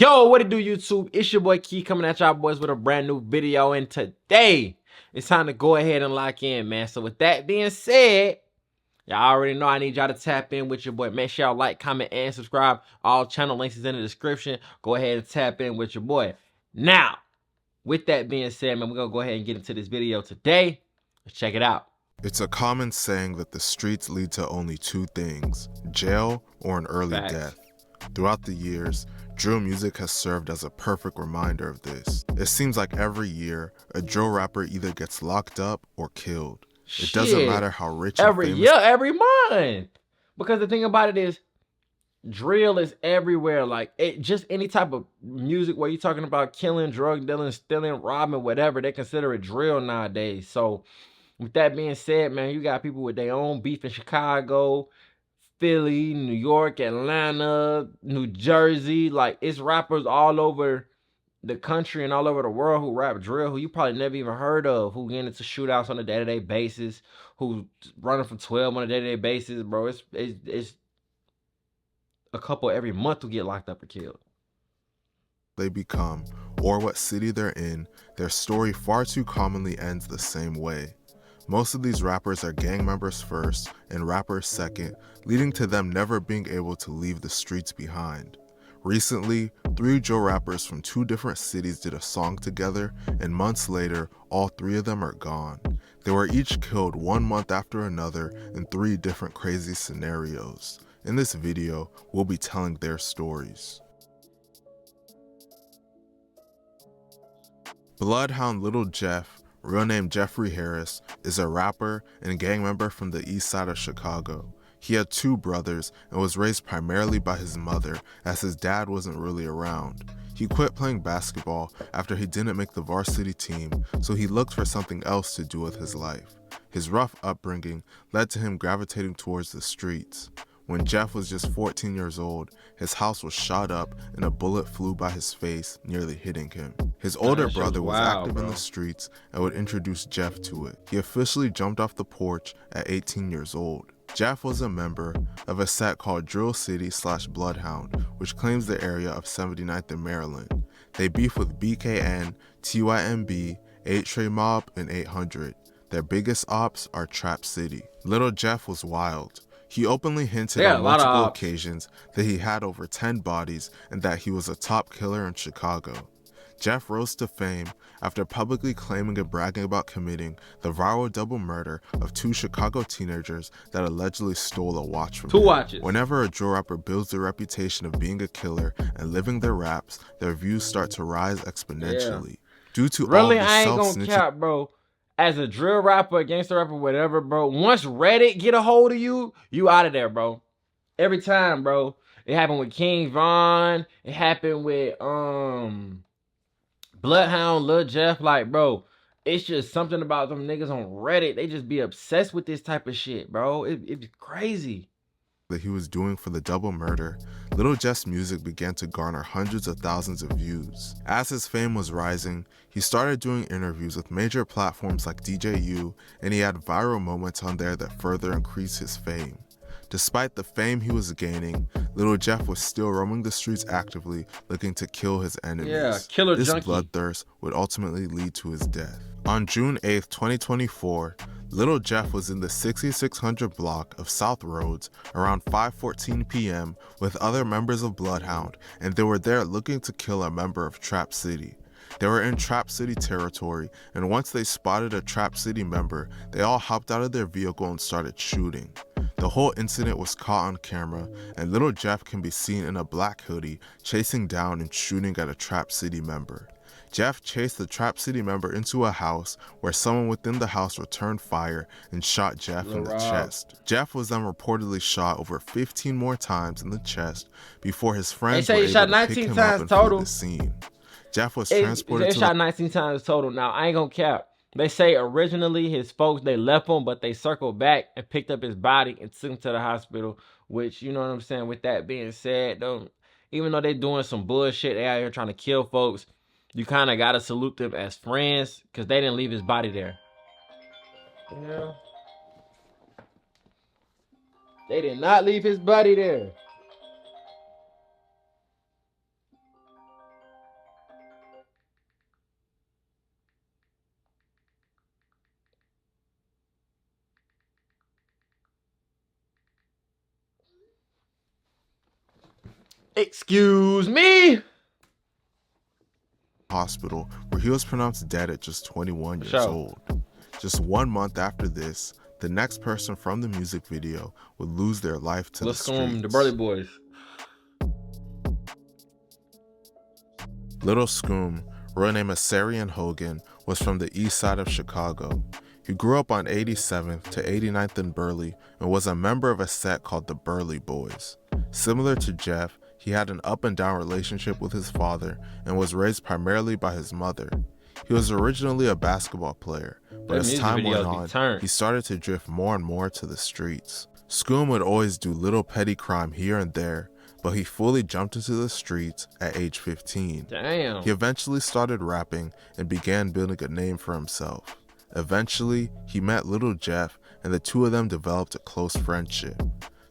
Yo, what it do, YouTube? It's your boy Key coming at y'all boys with a brand new video, and today it's time to go ahead and lock in, man. So with that being said, y'all already know I need y'all to tap in with your boy. Make sure y'all like, comment, and subscribe. All channel links is in the description. Go ahead and tap in with your boy. Now, with that being said, man, we're gonna go ahead and get into this video today. Let's check it out. It's a common saying that the streets lead to only two things, jail or an early Facts. death. Throughout the years, drill music has served as a perfect reminder of this. It seems like every year, a drill rapper either gets locked up or killed. It doesn't matter how rich and every famous. year, every month. Because the thing about it is, drill is everywhere. Like, it just any type of music where you're talking about killing, drug dealing, stealing, robbing, whatever, they consider it drill nowadays. So with that being said, man, you got people with their own beef in Chicago, Philly, New York, Atlanta, New Jersey. Like, it's rappers all over the country and all over the world who rap drill, who you probably never even heard of, who get into shootouts on a day-to-day basis, who running from 12 on a day-to-day basis, bro. It's a couple every month who get locked up or killed. They become, or what city they're in, their story far too commonly ends the same way. Most of these rappers are gang members first and rappers second, leading to them never being able to leave the streets behind. Recently, 3 drill rappers from 2 different cities did a song together, and months later, all 3 of them are gone. They were each killed 1 month after another in 3 different crazy scenarios. In this video, we'll be telling their stories. Bloodhound Little Jeff, real name Jeffrey Harris, is a rapper and gang member from the east side of Chicago. He had 2 brothers and was raised primarily by his mother, as his dad wasn't really around. He quit playing basketball after he didn't make the varsity team, so he looked for something else to do with his life. His rough upbringing led to him gravitating towards the streets. When Jeff was just 14 years old, his house was shot up and a bullet flew by his face, nearly hitting him. His older brother was active in the streets and would introduce Jeff to it. He officially jumped off the porch at 18 years old. Jeff was a member of a set called Drill City / Bloodhound, which claims the area of 79th and Maryland. They beef with BKN, TYMB, 8 Trey Mob, and 800. Their biggest ops are Trap City. Little Jeff was wild. He openly hinted on multiple occasions that he had over 10 bodies and that he was a top killer in Chicago. Jeff rose to fame after publicly claiming and bragging about committing the viral double murder of 2 Chicago teenagers that allegedly stole a watch from him. Whenever a drill rapper builds their reputation of being a killer and living their raps, their views start to rise exponentially. Due to all the I ain't gonna cap, bro. As a drill rapper, a gangster rapper, whatever, bro, once Reddit get a hold of you, you out of there, bro. Every time, bro. It happened with King Von. It happened with Bloodhound, Lil Jeff. Like, bro, it's just something about them niggas on Reddit. They just be obsessed with this type of shit, bro. It's crazy. That he was doing for the double murder, Little Jeff's music began to garner hundreds of thousands of views. As his fame was rising, he started doing interviews with major platforms like DJU, and he had viral moments on there that further increased his fame. Despite the fame he was gaining, Little Jeff was still roaming the streets actively, looking to kill his enemies. This bloodthirst would ultimately lead to his death. On June 8, 2024, Little Jeff was in the 6600 block of South Roads around 5:14 p.m. with other members of Bloodhound, and they were there looking to kill a member of Trap City. They were in Trap City territory, and once they spotted a Trap City member, they all hopped out of their vehicle and started shooting. The whole incident was caught on camera, and Little Jeff can be seen in a black hoodie chasing down and shooting at a Trap City member. Jeff chased the Trap City member into a house where someone within the house returned fire and shot Jeff in the chest. Jeff was then reportedly shot over 15 more times in the chest before his friends were able to pick him up and flee the scene. Jeff was transported to shot 19 times total. Now, I ain't gonna cap. They say originally his folks, they left him, but they circled back and picked up his body and took him to the hospital, which, you know what I'm saying? With that being said, though, even though they doing some bullshit, they out here trying to kill folks, you kind of got to salute them as friends because they didn't leave his body there. Yeah. They did not leave his body there. Excuse me. Hospital, where he was pronounced dead at just 21 years old. Just 1 month after this, the next person from the music video would lose their life to the streets. The Burley Boys. Little Scoom, real name is Sarian Hogan, was from the east side of Chicago. He grew up on 87th to 89th in Burley and was a member of a set called the Burley Boys. Similar to Jeff, he had an up and down relationship with his father and was raised primarily by his mother. He was originally a basketball player, but as time went on, he started to drift more and more to the streets. Scoom would always do little petty crime here and there, but he fully jumped into the streets at age 15. Damn. He eventually started rapping and began building a name for himself. Eventually, he met Little Jeff and the two of them developed a close friendship.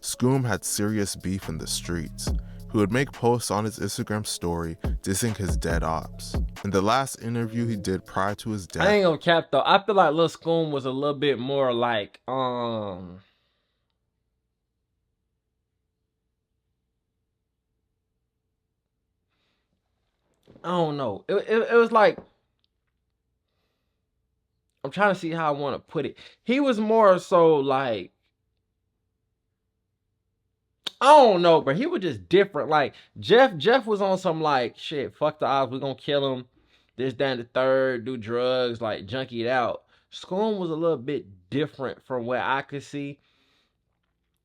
Scoom had serious beef in the streets. He would make posts on his Instagram story dissing his dead ops. In the last interview he did prior to his death, I ain't gonna cap though. I feel like Lil Scoom was a little bit more like I don't know. It was like, I'm trying to see how I want to put it. He was more so like, I don't know, but he was just different. Like Jeff was on some like shit, fuck the odds, we're gonna kill him. This, that, and the third, do drugs, like junkie it out. Scoom was a little bit different from what I could see.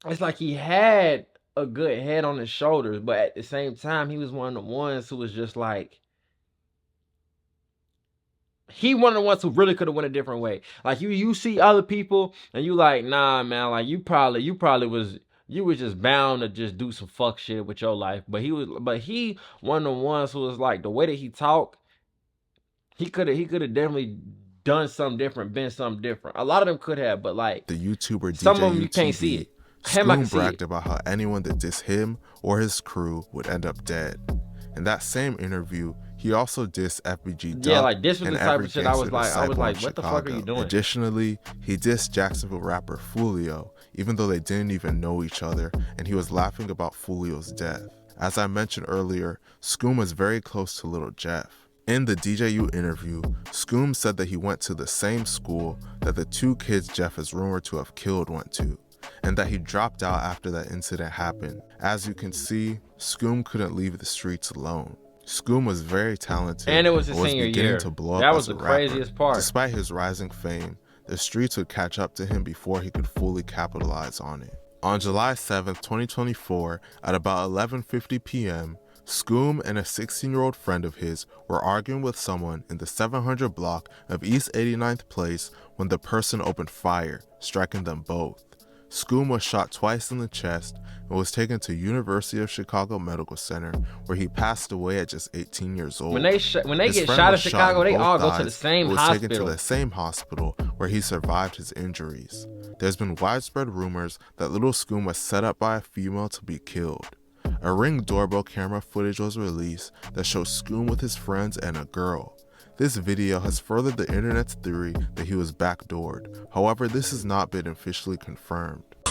It's like he had a good head on his shoulders, but at the same time, he was one of the ones who was just like, he one of the ones who really could have went a different way. Like you see other people and you like, nah, man, like you probably was just bound to just do some fuck shit with your life. But he one of the ones who was like, the way that he talked, he could have definitely done something different, been something different. A lot of them could have, but like the YouTuber some DJ of them you can't see it. Scoom bragged about how anyone that dissed him or his crew would end up dead. In that same interview, he also dissed FBG Duck. Yeah, like this was the type of shit I was like, what the fuck are you doing? Additionally, he dissed Jacksonville rapper Fulio, even though they didn't even know each other, and he was laughing about Fulio's death. As I mentioned earlier, Scoom was very close to Little Jeff. In the DJU interview, Scoom said that he went to the same school that the two kids Jeff is rumored to have killed went to, and that he dropped out after that incident happened. As you can see, Scoom couldn't leave the streets alone. Scoom was very talented and it was his senior year. To blow that up was the craziest part. Despite his rising fame, the streets would catch up to him before he could fully capitalize on it. On July 7th, 2024, at about 11:50 p.m., Scoom and a 16-year-old friend of his were arguing with someone in the 700 block of East 89th Place when the person opened fire, striking them both. Scoom was shot twice in the chest and was taken to University of Chicago Medical Center, where he passed away at just 18 years old. When they get shot in Chicago, they all go to the same hospital. Was taken to the same hospital where he survived his injuries. There's been widespread rumors that Little Scoom was set up by a female to be killed. A Ring doorbell camera footage was released that shows Scoom with his friends and a girl. This video has furthered the internet's theory that he was backdoored. However, this has not been officially confirmed. I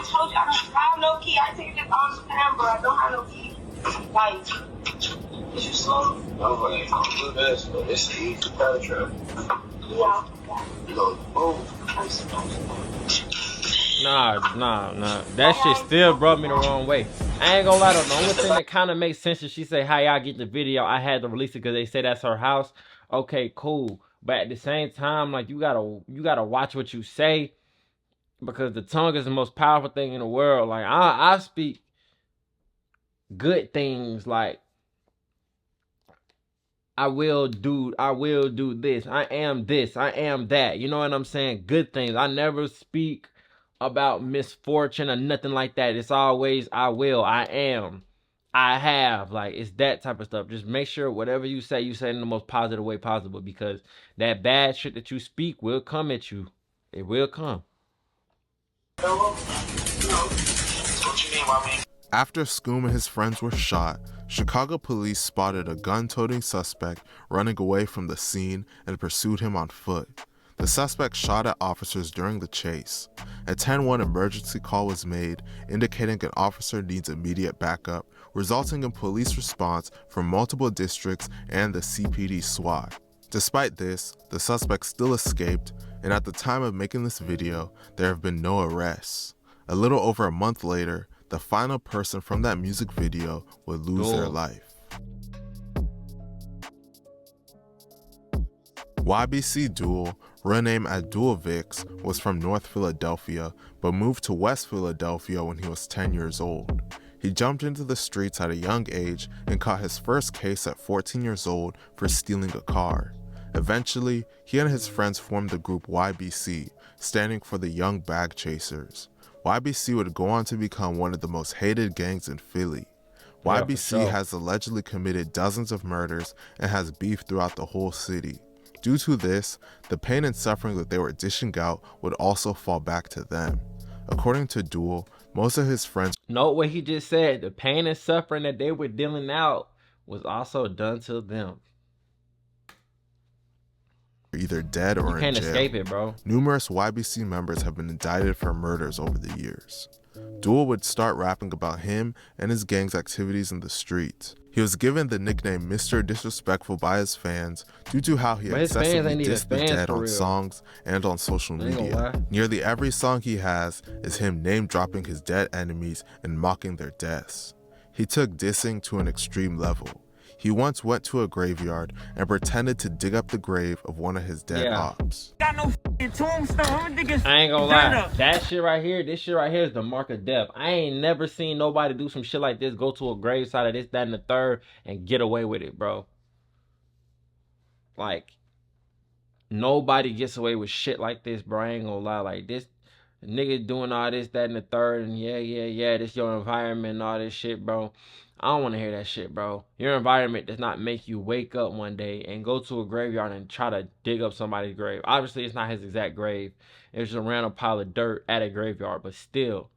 told you I don't have no key. I take this on camera. I don't have no key. Like, is you slow? No, like, I'm good as but it's easy to penetrate. Yeah. You know, boom. Nah. That shit still brought me the wrong way. I ain't gonna lie though. The only thing that kind of makes sense is she say, "How y'all get the video?" I had to release it because they say that's her house. Okay, cool. But at the same time, like you gotta watch what you say, because the tongue is the most powerful thing in the world. Like I speak good things, like I will do this. I am this. I am that. You know what I'm saying? Good things. I never speak about misfortune or nothing like that. It's always I will, I am, I have. Like it's that type of stuff. Just make sure whatever you say in the most positive way possible, because that bad shit that you speak will come at you. It will come. After Scoom and his friends were shot, Chicago police spotted a gun-toting suspect running away from the scene and pursued him on foot. The suspect shot at officers during the chase. A 10-1 emergency call was made, indicating an officer needs immediate backup, resulting in police response from multiple districts and the CPD SWAT. Despite this, the suspect still escaped, and at the time of making this video, there have been no arrests. A little over a month later, the final person from that music video would lose their life. YBC Duel, real name Abdulvix, was from North Philadelphia, but moved to West Philadelphia when he was 10 years old. He jumped into the streets at a young age and caught his first case at 14 years old for stealing a car. Eventually, he and his friends formed the group YBC, standing for the Young Bag Chasers. YBC would go on to become one of the most hated gangs in Philly. YBC has allegedly committed dozens of murders and has beef throughout the whole city. Due to this, the pain and suffering that they were dishing out would also fall back to them. According to Duel, most of his friends— Note what he just said. The pain and suffering that they were dealing out was also done to them. either dead or in jail. You can't escape it, bro. Numerous YBC members have been indicted for murders over the years. Duel would start rapping about him and his gang's activities in the streets. He was given the nickname Mr. Disrespectful by his fans due to how he excessively dissed the dead on songs and on social media. Nearly every song he has is him name-dropping his dead enemies and mocking their deaths. He took dissing to an extreme level. He once went to a graveyard and pretended to dig up the grave of one of his dead ops. I ain't gonna lie, that shit right here, this shit right here is the mark of death. I ain't never seen nobody do some shit like this, go to a graveside of this, that, and the third, and get away with it, bro. Like, nobody gets away with shit like this, bro. I ain't gonna lie, like this nigga doing all this, that, and the third, and yeah, this your environment and all this shit, bro. I don't want to hear that shit, bro. Your environment does not make you wake up one day and go to a graveyard and try to dig up somebody's grave. Obviously, it's not his exact grave. It's just a random pile of dirt at a graveyard. But still,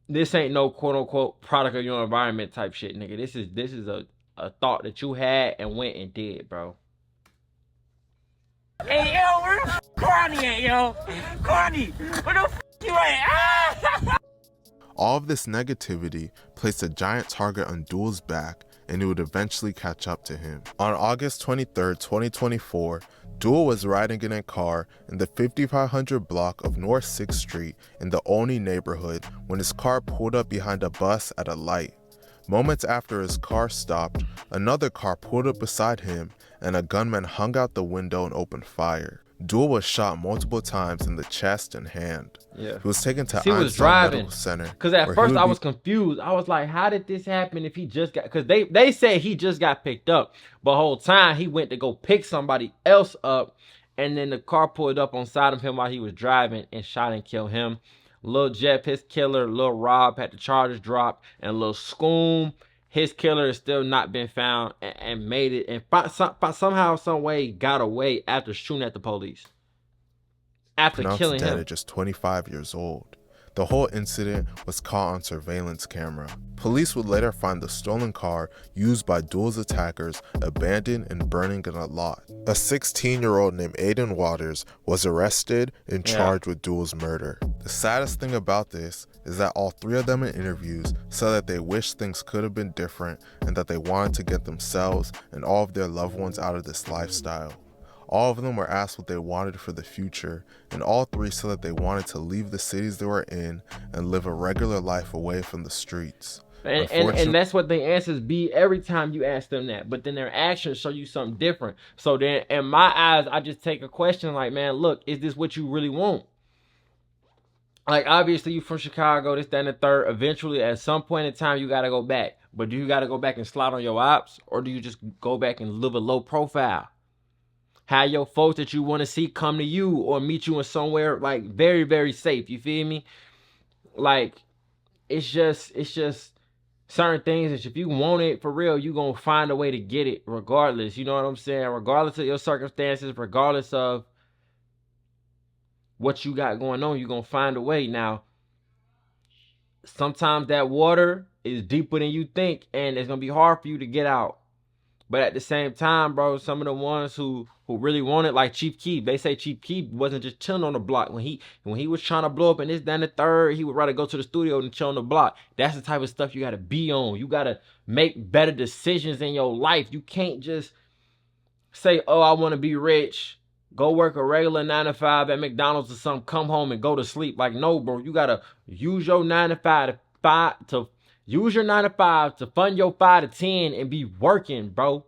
this ain't no quote-unquote product of your environment type shit, nigga. This is a thought that you had and went and did, bro. Hey, yo, where the f*** Carney at, yo? Carney, where the f*** you at? Ah! All of this negativity placed a giant target on Duel's back, and it would eventually catch up to him. On August 23, 2024, Duel was riding in a car in the 5500 block of North 6th Street in the Olney neighborhood when his car pulled up behind a bus at a light. Moments after his car stopped, another car pulled up beside him, and a gunman hung out the window and opened fire. Duel was shot multiple times in the chest and hand. Yeah. He was taken to Einstein Medical Center. Because at first I was confused. I was like, how did this happen if he just got... Because they said he just got picked up. But the whole time he went to go pick somebody else up. And then the car pulled up on side of him while he was driving and shot and killed him. Lil Jeff, his killer, Lil Rob had the charges dropped. And Lil Scoom, his killer has still not been found and made it. And somehow, some way got away after shooting at the police. After killing him. Dead at just 25 years old. The whole incident was caught on surveillance camera. Police would later find the stolen car used by Duel's attackers abandoned and burning in a lot. A 16-year-old named Aiden Waters was arrested and charged with Duel's murder. The saddest thing about this is that all three of them in interviews said that they wish things could have been different and that they wanted to get themselves and all of their loved ones out of this lifestyle. All of them were asked what they wanted for the future, and all three said that they wanted to leave the cities they were in and live a regular life away from the streets. And that's what their answers be every time you ask them that. But then their actions show you something different. So then in my eyes, I just take a question like, man, look, is this what you really want? Like, obviously, you from Chicago, this, that, and the third. Eventually, at some point in time, you got to go back. But do you got to go back and slide on your ops? Or do you just go back and live a low profile? Have your folks that you want to see come to you or meet you in somewhere like very, very safe. You feel me? Like, it's just certain things that if you want it for real, you going to find a way to get it regardless. You know what I'm saying? Regardless of your circumstances, regardless of what you got going on, you're going to find a way. Now, sometimes that water is deeper than you think, and it's gonna be hard for you to get out. But at the same time, bro, some of the ones who really want it, like Chief Keef, they say Chief Keef wasn't just chilling on the block. When he was trying to blow up and this, that, and the third, he would rather go to the studio than chill on the block. That's the type of stuff you gotta be on. You gotta make better decisions in your life. You can't just say, oh, I want to be rich, go work a regular 9 to 5 at McDonald's or something, come home and go to sleep. Like, no, bro, you gotta use your 9 to 5 to use your 9 to 5 to fund your 5 to 10 and be working, bro.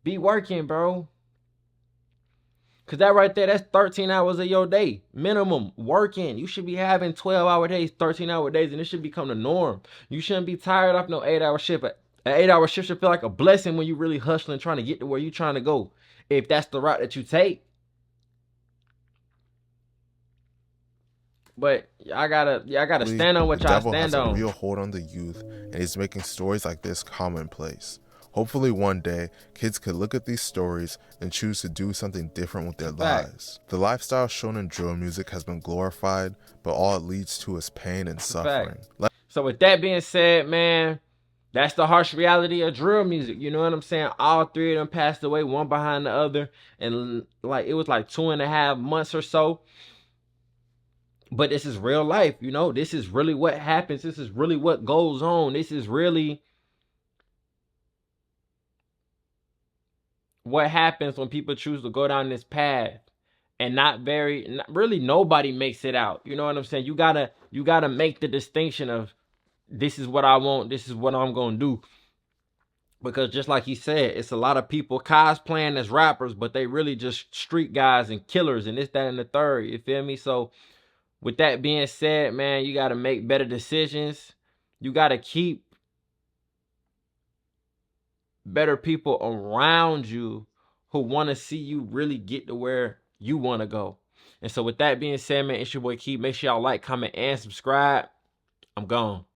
Be working, bro. Cause that right there, that's 13 hours of your day minimum working. You should be having 12-hour days, 13-hour days, and it should become the norm. You shouldn't be tired off no 8-hour shift. An 8-hour shift should feel like a blessing when you really hustling, trying to get to where you're trying to go. If that's the route that you take. But I gotta stand on what y'all stand has on. a real hold on the youth, and he's making stories like this commonplace. Hopefully one day, kids could look at these stories and choose to do something different with their lives. The lifestyle shown in drill music has been glorified, but all it leads to is pain and suffering. So with that being said, man, that's the harsh reality of drill music. You know what I'm saying? All three of them passed away, one behind the other. And like it was like 2.5 months or so. But this is real life, you know? This is really what happens. This is really what goes on. This is really what happens when people choose to go down this path. And really nobody makes it out. You know what I'm saying? You gotta make the distinction of this is what I want, this is what I'm gonna do. Because just like he said, it's a lot of people cosplaying as rappers, but they really just street guys and killers and this, that, and the third. You feel me? So with that being said, man, you gotta make better decisions. You gotta keep better people around you who want to see you really get to where you want to go. And so with that being said, man, it's your boy Key. Make sure y'all like, comment, and subscribe. I'm gone.